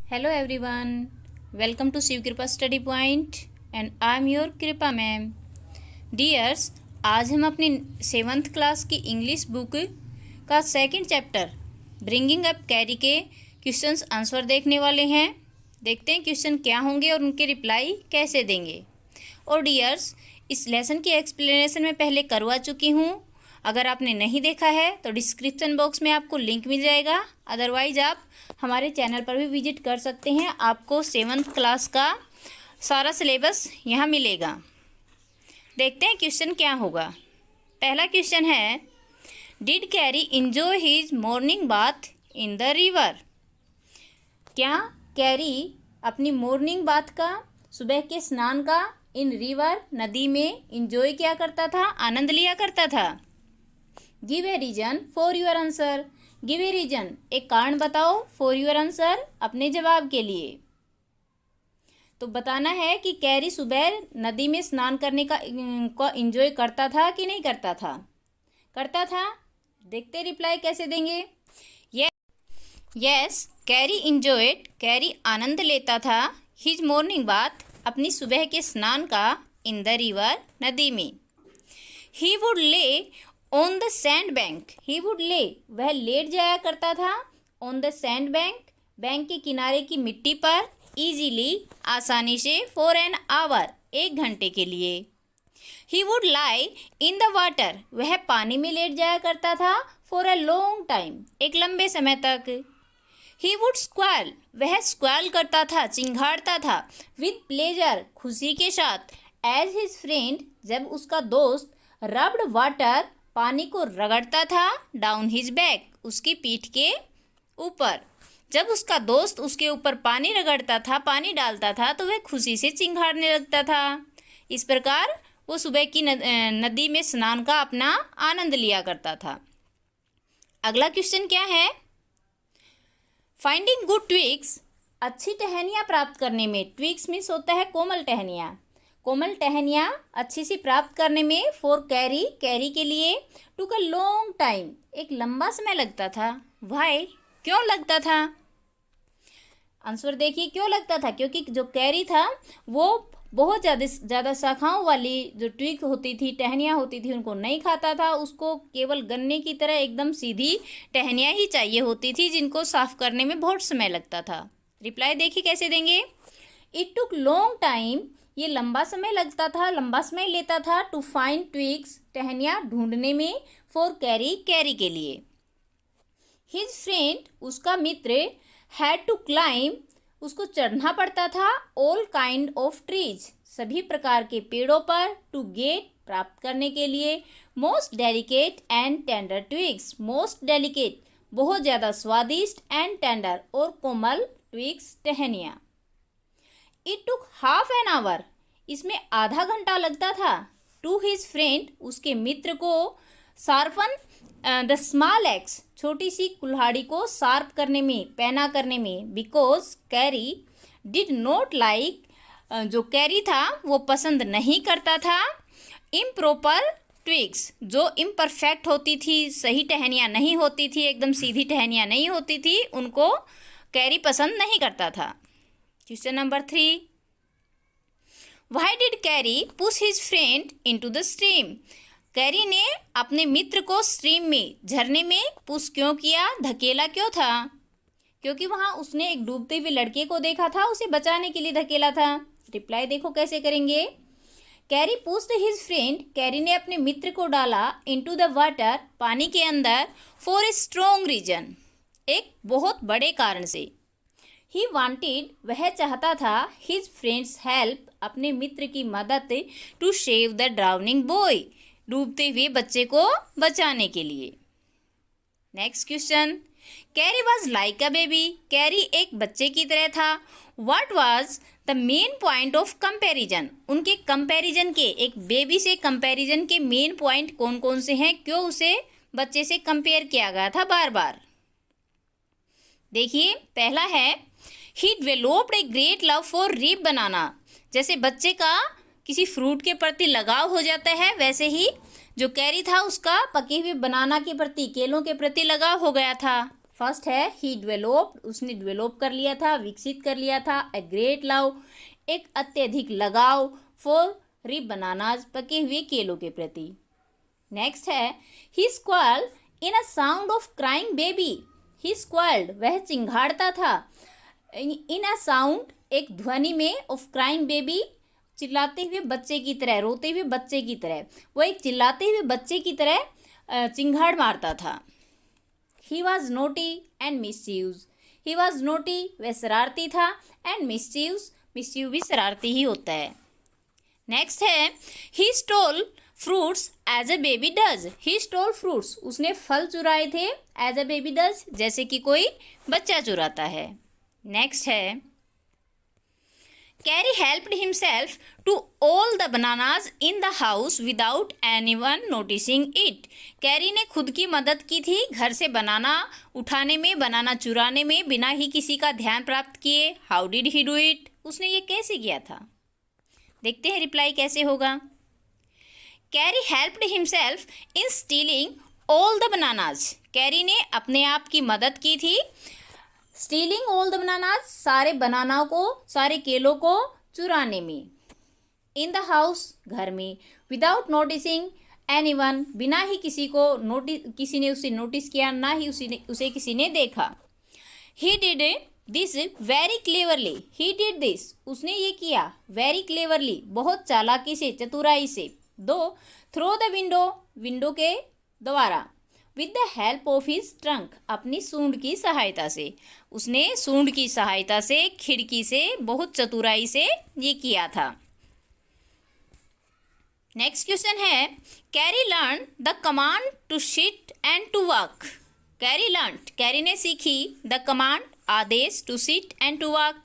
Hello everyone, welcome to Shiv कृपा study point and I am your कृपा ma'am. Dears, आज हम अपनी 7th क्लास की इंग्लिश बुक का second chapter bringing up carry के क्वेश्चंस आंसर देखने वाले हैं। देखते हैं क्वेश्चन क्या होंगे और उनके रिप्लाई कैसे देंगे। और डियर्स, इस लेसन की एक्सप्लेनेशन मैं पहले करवा चुकी हूँ। अगर आपने नहीं देखा है तो डिस्क्रिप्शन बॉक्स में आपको लिंक मिल जाएगा, अदरवाइज आप हमारे चैनल पर भी विजिट कर सकते हैं। आपको 7th क्लास का सारा सिलेबस यहाँ मिलेगा। देखते हैं क्वेश्चन क्या होगा। पहला क्वेश्चन है, did carry enjoy his morning bath in the river. क्या कैरी अपनी मॉर्निंग बाथ का, सुबह के स्नान का, इन रिवर नदी में इंजॉय क्या करता था, आनंद लिया करता था। Give a reason for your answer. Give a reason, एक कारण बताओ, फॉर योर आंसर, अपने जवाब के लिए। तो बताना है कि कैरी सुबह नदी में स्नान करने का एंजॉय करता था कि नहीं करता था। करता था। देखते रिप्लाई कैसे देंगे। यस, कैरी इंजॉयड, कैरी आनंद लेता था, हिज मॉर्निंग बाथ, अपनी सुबह के स्नान का, इन द रिवर नदी में। ही वुड ले on the sand bank. He would ले, वह लेट जाया करता था, on the sand bank, bank के किनारे की मिट्टी पर, इजीली, आसानी से, फॉर एन आवर, 1 घंटे के लिए। He would lie in the water, वह पानी में लेट जाया करता था, फॉर अ लॉन्ग टाइम, एक लंबे समय तक। ही वुड स्क्वाल, वह स्क्वाल करता था, चिंघाड़ता था, विद प्लेजर, खुशी के साथ, एज हिज फ्रेंड, जब उसका दोस्त, रब्ड वाटर, पानी को रगड़ता था, डाउन हिज बैक, उसकी पीठ के ऊपर। जब उसका दोस्त उसके ऊपर पानी रगड़ता था, पानी डालता था, तो वह खुशी से चिंघाड़ने लगता था। इस प्रकार वो सुबह की नदी में स्नान का अपना आनंद लिया करता था। अगला क्वेश्चन क्या है, फाइंडिंग गुड ट्विग्स, अच्छी टहनियाँ प्राप्त करने में, ट्विग्स मीन्स होता है कोमल टहनियाँ, कोमल टहनियाँ अच्छी सी प्राप्त करने में, फॉर कैरी, कैरी के लिए, टुक अ लॉन्ग टाइम, एक लंबा समय लगता था। वाई, क्यों लगता था। आंसर देखिए, क्यों लगता था, क्योंकि जो कैरी था वो बहुत ज़्यादा शाखाओं वाली जो ट्विग होती थी, टहनियाँ होती थी, उनको नहीं खाता था। उसको केवल गन्ने की तरह एकदम सीधी टहनियाँ ही चाहिए होती थी, जिनको साफ करने में बहुत समय लगता था। रिप्लाई देखिए कैसे देंगे। इट टुक लॉन्ग टाइम, ये लंबा समय लगता था, लंबा समय लेता था, टू फाइंड ट्विग्स, टहनियाँ ढूंढने में, फॉर कैरी, कैरी के लिए। हिज फ्रेंड, उसका मित्र, हैड टू क्लाइम, उसको चढ़ना पड़ता था, ऑल काइंड ऑफ ट्रीज, सभी प्रकार के पेड़ों पर, टू गेट, प्राप्त करने के लिए, most delicate and tender twigs, most delicate, बहुत ज़्यादा स्वादिष्ट, एंड टेंडर, और कोमल ट्विग्स, टहनियाँ। It took half an hour, इसमें आधा घंटा लगता था, टू हिज फ्रेंड, उसके मित्र को, शार्पन द स्मॉल एक्स, छोटी सी कुल्हाड़ी को शार्प करने में, पैना करने में, because carry did not like, जो कैरी था वो पसंद नहीं करता था, इम्प्रॉपर ट्विग्स, जो इम्परफेक्ट होती थी, सही टहनियाँ नहीं होती थी, एकदम सीधी टहनियाँ नहीं होती थी, उनको कैरी पसंद नहीं करता था। Question number 3, why did carry push his friend into the stream. Carry ने अपने मित्र को स्ट्रीम में, झरने में पुश क्यों किया, धकेला क्यों था। क्योंकि वहाँ उसने एक डूबते हुए लड़के को देखा था, उसे बचाने के लिए धकेला था। रिप्लाई देखो कैसे करेंगे। Carry pushed his friend, carry ने अपने मित्र को डाला, इनटू द वाटर, पानी के अंदर, फॉर ए स्ट्रॉन्ग रीजन, एक बहुत बड़े कारण से। ही वांटेड, वह चाहता था, हिज फ्रेंड्स हेल्प, अपने मित्र की मदद, to save the drowning boy, डूबते हुए बच्चे को बचाने के लिए। Next question, Kari was like a baby, Kari एक बच्चे की तरह था। What was the main point of comparison, उनके कंपैरिजन के, एक बेबी से कंपैरिजन के मेन पॉइंट कौन कौन से हैं, क्यों उसे बच्चे से कंपेयर किया गया था बार बार। देखिए, पहला है, he developed a great love for rip बनाना, जैसे बच्चे का किसी फ्रूट के प्रति लगाव हो जाता है, वैसे ही जो कैरी था उसका पके हुए बनाना के प्रति, केलों के प्रति लगाव हो गया था। फर्स्ट है ही डेवलप्ड, उसने डेवलप कर लिया था, विकसित कर लिया था। ए ग्रेट लव, एक अत्यधिक लगाव। फॉर रिप बनानाज, पके हुए केलों के प्रति। नेक्स्ट है he squalled in a sound of crying baby. He squalled, वह चिंघाड़ता था। इन अ साउंड, एक ध्वनि में, ऑफ क्राइंग बेबी, चिल्लाते हुए बच्चे की तरह, रोते हुए बच्चे की तरह। वो एक चिल्लाते हुए बच्चे की तरह चिंघाड़ मारता था। He was naughty and mischievous. He was naughty, वह शरारती था, एंड मिसचीव्स, मिसचीव भी शरारती ही होता है। नेक्स्ट है he stole fruits as a baby does. He stole fruits, उसने फल चुराए थे, एज अ बेबी डज, जैसे कि कोई बच्चा चुराता है। नेक्स्ट है Kari helped himself to all the bananas in the house without anyone noticing it. Kari ने खुद की मदद की थी घर से बनाना उठाने में, बनाना चुराने में, बिना ही किसी का ध्यान प्राप्त किए। How did he do it, उसने ये कैसे किया था? देखते हैं रिप्लाई कैसे होगा। Carry helped himself in stealing all the bananas. Carry ने अपने आप की मदद की थी स्टीलिंग ऑल द बनानाज, सारे बनानाओं को, सारे केलों को चुराने में। इन द हाउस, घर में। विदाउट नोटिसिंग एनीवन, बिना ही किसी को किसी ने उसे नोटिस किया, ना ही उसे किसी ने देखा। He did this very cleverly. He did this, उसने ये किया, वेरी क्लेवरली, बहुत चालाकी से, चतुराई से। दो थ्रो द विंडो, विंडो के द्वारा। With the help of his trunk, अपनी सूंड की सहायता से। उसने सूंड की सहायता से, खिड़की से, बहुत चतुराई से ये किया था। नेक्स्ट क्वेश्चन है Kari learn the command to sit and to walk. Kari learn, Kari ने सीखी, द कमांड, आदेश, to sit and to walk,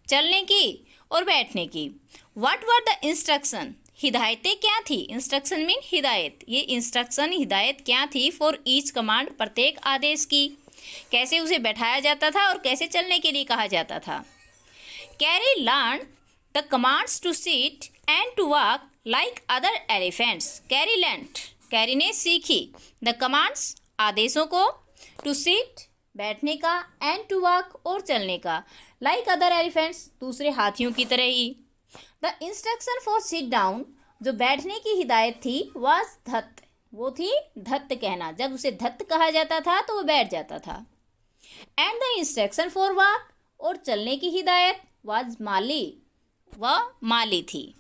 चलने की और बैठने की। व्हाट वर द इंस्ट्रक्शन, हिदायतें क्या थी? इंस्ट्रक्शन मीन हिदायत। ये इंस्ट्रक्शन, हिदायत क्या थी? फॉर ईच कमांड, प्रत्येक आदेश की। कैसे उसे बैठाया जाता था और कैसे चलने के लिए कहा जाता था। Kari learn the commands to sit and to walk like other elephants. Kari learned, Kari ने सीखी, द कमांड्स, आदेशों को, टू सिट, बैठने का, एंड टू वॉक, और चलने का, लाइक अदर एलिफेंट्स, दूसरे हाथियों की तरह ही। The instruction for sit down, जो बैठने की हिदायत थी, वाज धत्त, वो थी धत्त कहना। जब उसे धत्त कहा जाता था तो वो बैठ जाता था। And the instruction for walk, और चलने की हिदायत, वाज माली, वह माली थी।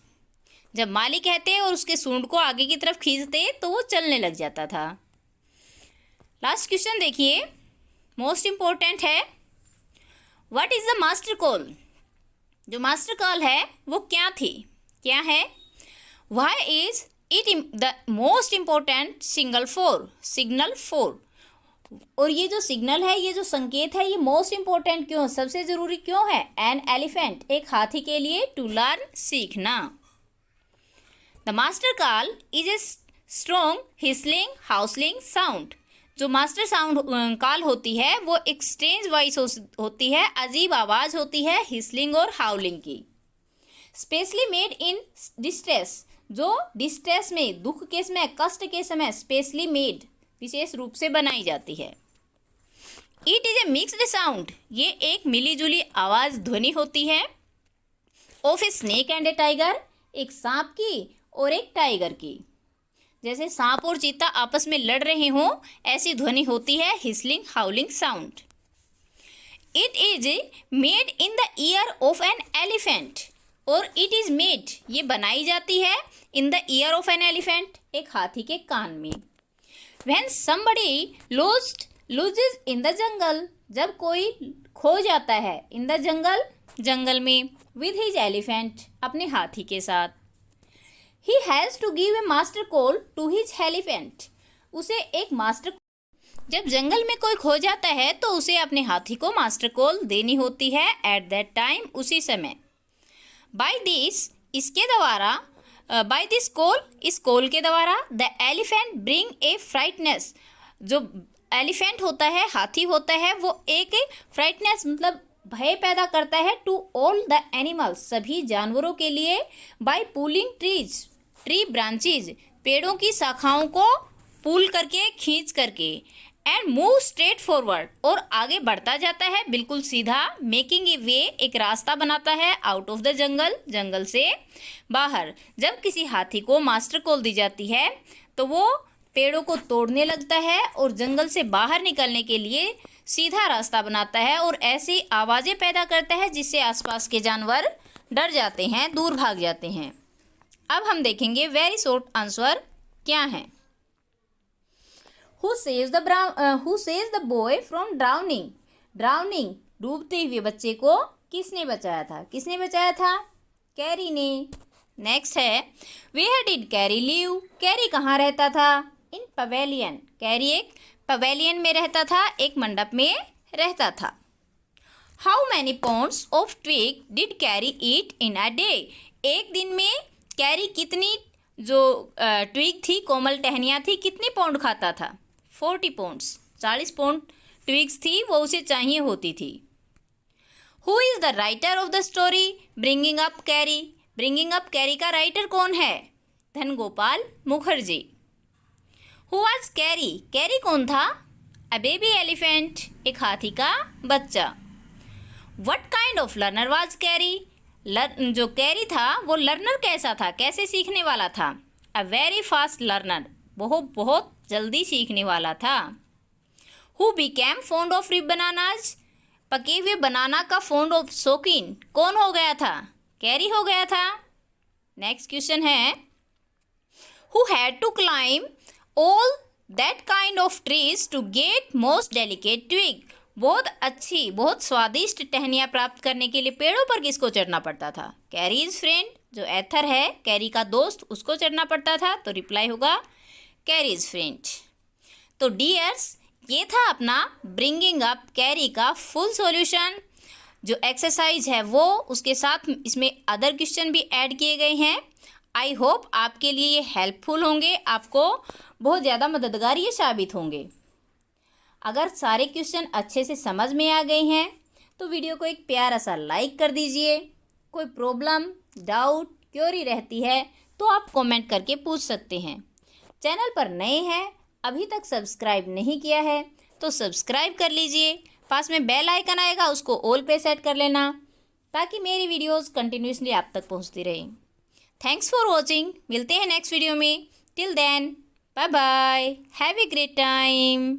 जब माली कहते और उसके सूंड को आगे की तरफ खींचते तो वो चलने लग जाता था। लास्ट क्वेश्चन देखिए, मोस्ट इंपॉर्टेंट है। What is the master call, जो मास्टर कॉल है वो क्या थी, क्या है? Why is it the most important single four, signal four. और ये जो सिग्नल है, ये जो संकेत है, ये मोस्ट इम्पोर्टेंट क्यों, सबसे जरूरी क्यों है? एन एलिफेंट, एक हाथी के लिए, टू लर्न, सीखना। The master call is a strong hissing howling sound. जो मास्टर साउंड कॉल होती है वो एक स्ट्रेंज वॉइस होती है, अजीब आवाज़ होती है, हिस्लिंग और हाउलिंग की। स्पेशली मेड इन डिस्ट्रेस, जो डिस्ट्रेस में, दुख के समय, कष्ट के समय, स्पेशली मेड, विशेष रूप से बनाई जाती है। It is a mixed sound, ये एक मिली जुली आवाज़, ध्वनि होती है। Of a snake and A tiger, एक सांप की और एक टाइगर की। जैसे सांप और चीता आपस में लड़ रहे हों, ऐसी ध्वनि होती है, hissing howling sound. It is made in the ear of an elephant, और इट इज मेड, ये बनाई जाती है, in the ear of an elephant, एक हाथी के कान में। When somebody loses in the jungle, जब कोई खो जाता है, इन द जंगल, जंगल में, विद हिज एलिफेंट, अपने हाथी के साथ। He has to give a master call to his elephant. उसे एक मास्टर, जब जंगल में कोई खो जाता है तो उसे अपने हाथी को मास्टर कॉल देनी होती है, एट दैट टाइम, उसी समय। बाय दिस, इसके द्वारा, बाय दिस कॉल, इस कॉल के द्वारा, द एलिफेंट ब्रिंग ए फ्राइटनेस, जो एलिफेंट होता है, हाथी होता है, वो एक फ्राइटनेस मतलब भय पैदा करता है, टू ऑल द एनिमल्स, सभी जानवरों के लिए, by pulling trees, tree branches, पेड़ों की शाखाओं को पुल करके, खींच करके, एंड मूव स्ट्रेट फॉरवर्ड, और आगे बढ़ता जाता है बिल्कुल सीधा, मेकिंग ए वे, एक रास्ता बनाता है, आउट ऑफ द जंगल, जंगल से बाहर। जब किसी हाथी को मास्टर कॉल दी जाती है तो वो पेड़ों को तोड़ने लगता है और जंगल से बाहर निकलने के लिए सीधा रास्ता बनाता है और ऐसी आवाज़ें पैदा करता है जिससे आसपास के जानवर डर जाते हैं, दूर भाग जाते हैं। अब हम देखेंगे वेरी शॉर्ट आंसर क्या है। Who saves the boy from drowning? Drowning, डूबते हुए बच्चे को किसने बचाया था? किसने बचाया था? कैरी ने। नेक्स्ट है Where did Carrie live? Carry कहाँ रहता था? In pavilion, कैरी एक पवेलियन में रहता था, एक मंडप में रहता था। How many pounds of twig did Carrie eat in a day? एक दिन में कैरी कितनी जो ट्विग थी, कोमल टहनियाँ थी, कितनी पाउंड खाता था? 40 पाउंड्स, 40 पाउंड ट्विग्स थी वो उसे चाहिए होती थी। Who is the writer of the story bringing up Kari? Bringing up Kari का राइटर कौन है? धनगोपाल मुखर्जी। Who was Kari? कैरी कौन था? अ बेबी एलिफेंट, एक हाथी का बच्चा। What kind of learner was Kari? जो कैरी था वो लर्नर कैसा था, कैसे सीखने वाला था? अ वेरी फास्ट लर्नर, बहुत जल्दी सीखने वाला था। Who became fond of rip bananas? पके हुए बनाना का फॉन्ड ऑफ शौकीन कौन हो गया था? कैरी हो गया था। नेक्स्ट क्वेश्चन है who had to climb all that kind of trees to get most delicate twig? बहुत अच्छी, बहुत स्वादिष्ट टहनियाँ प्राप्त करने के लिए पेड़ों पर किसको चढ़ना पड़ता था? कैरीज फ्रेंड, जो एथर है कैरी का दोस्त, उसको चढ़ना पड़ता था, तो रिप्लाई होगा कैरीज फ्रेंड। तो डियर्स, ये था अपना ब्रिंगिंग अप कैरी का फुल सॉल्यूशन। जो एक्सरसाइज है वो, उसके साथ इसमें अदर क्वेश्चन भी ऐड किए गए हैं। आई होप आपके लिए ये हेल्पफुल होंगे, आपको बहुत ज़्यादा मददगार ये साबित होंगे। अगर सारे क्वेश्चन अच्छे से समझ में आ गए हैं तो वीडियो को एक प्यारा सा लाइक कर दीजिए। कोई प्रॉब्लम, डाउट, क्वेरी रहती है तो आप कमेंट करके पूछ सकते हैं। चैनल पर नए हैं, अभी तक सब्सक्राइब नहीं किया है तो सब्सक्राइब कर लीजिए। पास में बेल आइकन आएगा, उसको ऑल पे सेट कर लेना ताकि मेरी वीडियोस कंटिन्यूसली आप तक पहुंचती रहे। थैंक्स फॉर वॉचिंग, मिलते हैं नेक्स्ट वीडियो में। Till then, bye bye, have a great time.